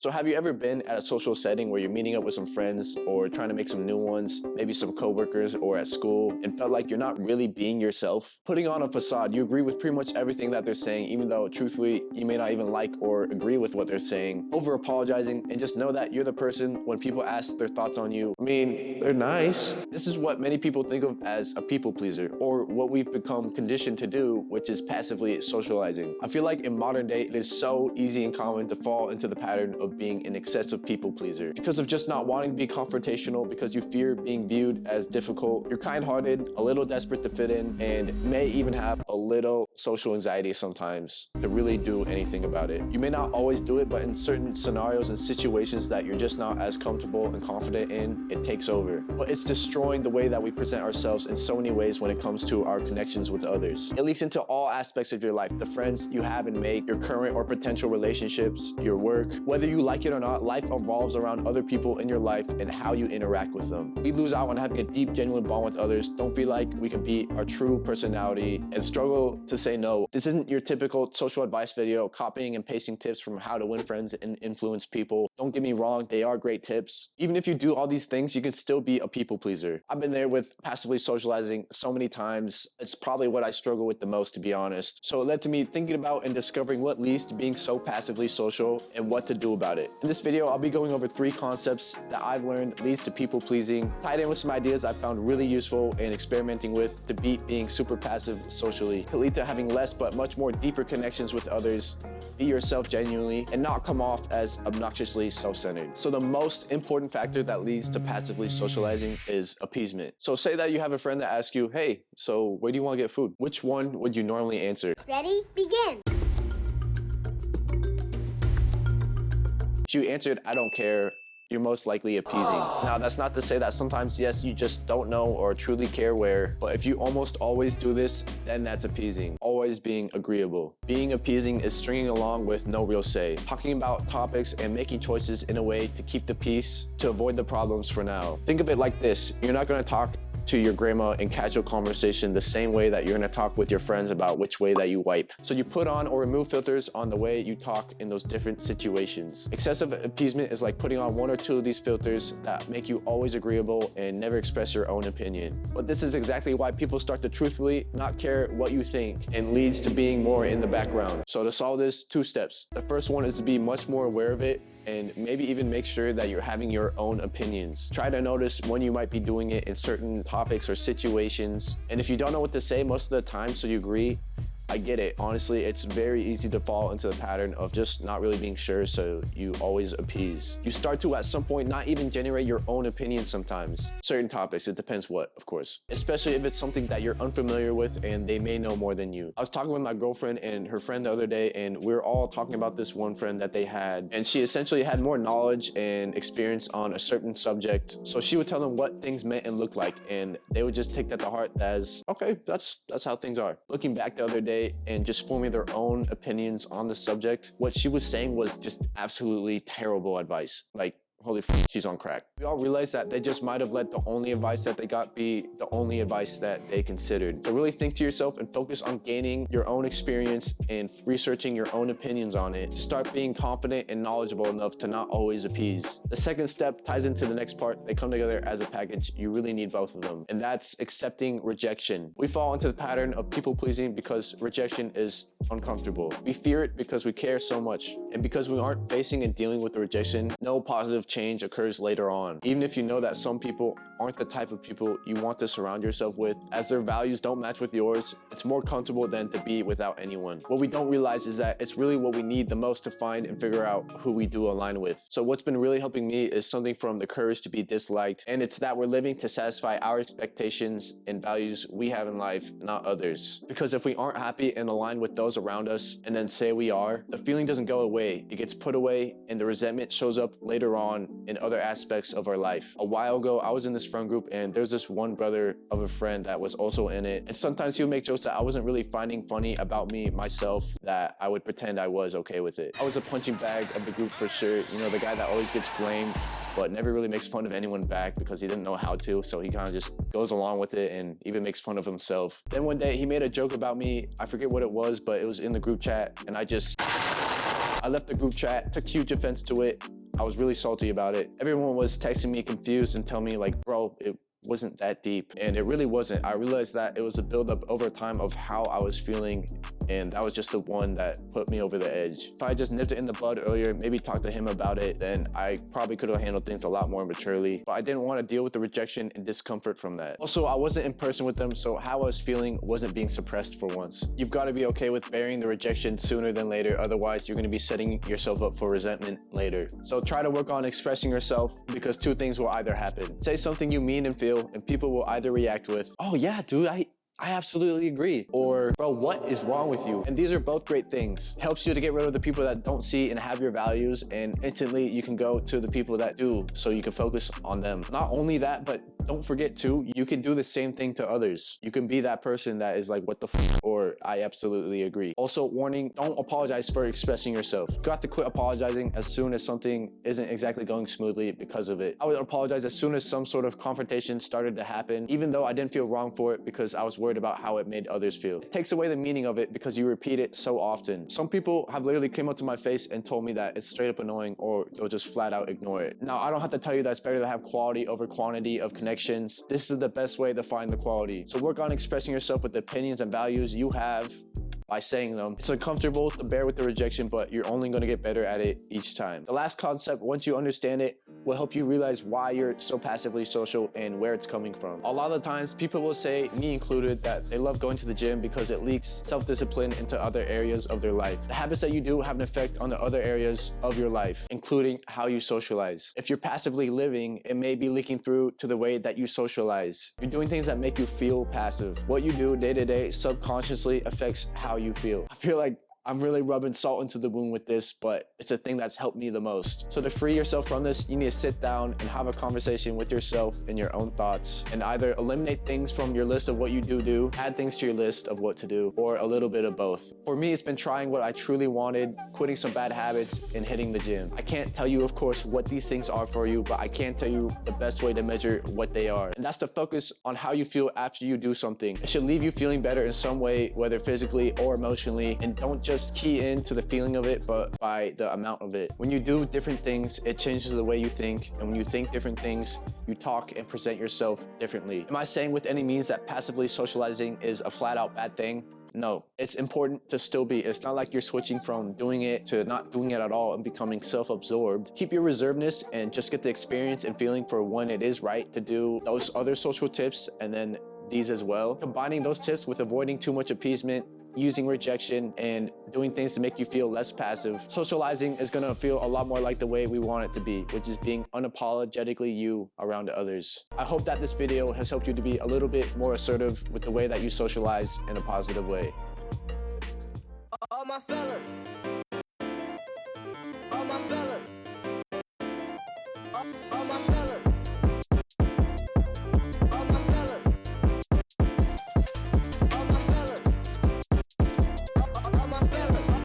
So have you ever been at a social setting where you're meeting up with some friends or trying to make some new ones, maybe some coworkers or at school, and felt like you're not really being yourself? Putting on a facade, you agree with pretty much everything that they're saying, even though truthfully, you may not even like or agree with what they're saying, over apologizing, and just know that you're the person when people ask their thoughts on you. I mean, they're nice. This is what many people think of as a people pleaser, or what we've become conditioned to do, which is passively socializing. I feel like in modern day, it is so easy and common to fall into the pattern of being an excessive people pleaser because of just not wanting to be confrontational, because you fear being viewed as difficult. You're kind-hearted, a little desperate to fit in, and may even have a little social anxiety sometimes to really do anything about it. You may not always do it, but in certain scenarios and situations that you're just not as comfortable and confident in, it takes over. But it's destroying the way that we present ourselves in so many ways when it comes to our connections with others. It leaks into all aspects of your life, the friends you have and make, your current or potential relationships, your work. Whether you like it or not, life evolves around other people in your life and how you interact with them. We lose out on having a deep, genuine bond with others, don't feel like we can be our true personality, and struggle to say no. This isn't your typical social advice video, copying and pasting tips from how to win friends and influence people. Don't get me wrong, they are great tips. Even if you do all these things, you can still be a people pleaser. I've been there with passively socializing so many times. It's probably what I struggle with the most, to be honest. So it led to me thinking about and discovering what leads to being so passively social and what to do about it. In this video, I'll be going over 3 concepts that I've learned leads to people pleasing, tied in with some ideas I found really useful and experimenting with to beat being super passive socially, to lead to having less but much more deeper connections with others, be yourself genuinely, and not come off as obnoxiously self-centered. So the most important factor that leads to passively socializing is appeasement. So say that you have a friend that asks you, hey, so where do you want to get food? Which one would you normally answer? Ready? Begin! If you answered, I don't care, you're most likely appeasing. Now, that's not to say that sometimes, yes, you just don't know or truly care where, but if you almost always do this, then that's appeasing. Always being agreeable. Being appeasing is stringing along with no real say, talking about topics and making choices in a way to keep the peace, to avoid the problems for now. Think of it like this: you're not gonna talk to your grandma in casual conversation the same way that you're gonna talk with your friends about which way that you wipe. So you put on or remove filters on the way you talk in those different situations. Excessive appeasement is like putting on 1 or 2 of these filters that make you always agreeable and never express your own opinion. But this is exactly why people start to truthfully not care what you think, and leads to being more in the background. So to solve this, 2 steps. The first one is to be much more aware of it, and maybe even make sure that you're having your own opinions. Try to notice when you might be doing it in certain topics or situations. And if you don't know what to say most of the time, so you agree, I get it. Honestly, it's very easy to fall into the pattern of just not really being sure, so you always appease. You start to, at some point, not even generate your own opinion sometimes. Certain topics, it depends what, of course. Especially if it's something that you're unfamiliar with and they may know more than you. I was talking with my girlfriend and her friend the other day, and we were all talking about this one friend that they had, and she essentially had more knowledge and experience on a certain subject. So she would tell them what things meant and looked like, and they would just take that to heart as, okay, that's how things are. Looking back the other day, and just forming their own opinions on the subject, what she was saying was just absolutely terrible advice. Like, holy f***, she's on crack. We all realized that they just might have let the only advice that they got be the only advice that they considered. So really think to yourself and focus on gaining your own experience and researching your own opinions on it, to start being confident and knowledgeable enough to not always appease. The second step ties into the next part. They come together as a package. You really need both of them, and that's accepting rejection. We fall into the pattern of people pleasing because rejection is uncomfortable. We fear it because we care so much, and because we aren't facing and dealing with the rejection, no positive change occurs later on. Even if you know that some people aren't the type of people you want to surround yourself with, as their values don't match with yours, it's more comfortable than to be without anyone. What we don't realize is that it's really what we need the most to find and figure out who we do align with. So what's been really helping me is something from the courage to be disliked, and it's that we're living to satisfy our expectations and values we have in life, not others. Because if we aren't happy and aligned with those around us and then say we are, the feeling doesn't go away. It gets put away, and the resentment shows up later on in other aspects of our life. A while ago, I was in this friend group, and there's this one brother of a friend that was also in it, and sometimes he would make jokes that I wasn't really finding funny about me myself, that I would pretend I was okay with it. I was a punching bag of the group for sure, you know, the guy that always gets flamed but never really makes fun of anyone back because he didn't know how to, so he kind of just goes along with it and even makes fun of himself. Then one day he made a joke about me, I forget what it was, but it was in the group chat, and I just I left the group chat, took huge offense to it. I was really salty about it. Everyone was texting me confused and telling me like, bro, it wasn't that deep. And it really wasn't. I realized that it was a buildup over time of how I was feeling, and that was just the one that put me over the edge. If I just nipped it in the bud earlier, maybe talked to him about it, then I probably could have handled things a lot more maturely. But I didn't want to deal with the rejection and discomfort from that. Also, I wasn't in person with them, so how I was feeling wasn't being suppressed for once. You've got to be okay with bearing the rejection sooner than later, otherwise you're going to be setting yourself up for resentment later. So try to work on expressing yourself, because two things will either happen. Say something you mean and feel, and people will either react with, oh yeah, dude, I absolutely agree. Or, bro, what is wrong with you? And these are both great things. It helps you to get rid of the people that don't see and have your values, and instantly you can go to the people that do, so you can focus on them. Not only that, but don't forget too, you can do the same thing to others. You can be that person that is like, what the f, or I absolutely agree. Also, warning, don't apologize for expressing yourself. You got to quit apologizing as soon as something isn't exactly going smoothly because of it. I would apologize as soon as some sort of confrontation started to happen, even though I didn't feel wrong for it, because I was worried about how it made others feel. It takes away the meaning of it because you repeat it so often. Some people have literally came up to my face and told me that it's straight up annoying, or they'll just flat out ignore it. Now, I don't have to tell you that it's better to have quality over quantity of connections. This is the best way to find the quality. So work on expressing yourself with the opinions and values you have by saying them. It's uncomfortable to bear with the rejection, but you're only going to get better at it each time. The last concept, once you understand it, will help you realize why you're so passively social and where it's coming from. A lot of the times, people will say, me included, that they love going to the gym because it leaks self-discipline into other areas of their life. The habits that you do have an effect on the other areas of your life, including how you socialize. If you're passively living, it may be leaking through to the way that you socialize. You're doing things that make you feel passive. What you do day to day subconsciously affects how you feel. I feel like I'm really rubbing salt into the wound with this, but it's a thing that's helped me the most. So to free yourself from this, you need to sit down and have a conversation with yourself and your own thoughts, and either eliminate things from your list of what you do, add things to your list of what to do, or a little bit of both. For me, it's been trying what I truly wanted, quitting some bad habits, and hitting the gym. I can't tell you, of course, what these things are for you, but I can tell you the best way to measure what they are. And that's to focus on how you feel after you do something. It should leave you feeling better in some way, whether physically or emotionally, and don't just key into the feeling of it, but by the amount of it. When you do different things, it changes the way you think, and when you think different things, you talk and present yourself differently. Am I saying with any means that passively socializing is a flat out bad thing? No, it's important to still be. It's not like you're switching from doing it to not doing it at all and becoming self-absorbed. Keep your reservedness and just get the experience and feeling for when it is right to do those other social tips, and then these as well. Combining those tips with avoiding too much appeasement, using rejection, and doing things to make you feel less passive, socializing is gonna feel a lot more like the way we want it to be, which is being unapologetically you around others. I hope that this video has helped you to be a little bit more assertive with the way that you socialize in a positive way. All my fellas.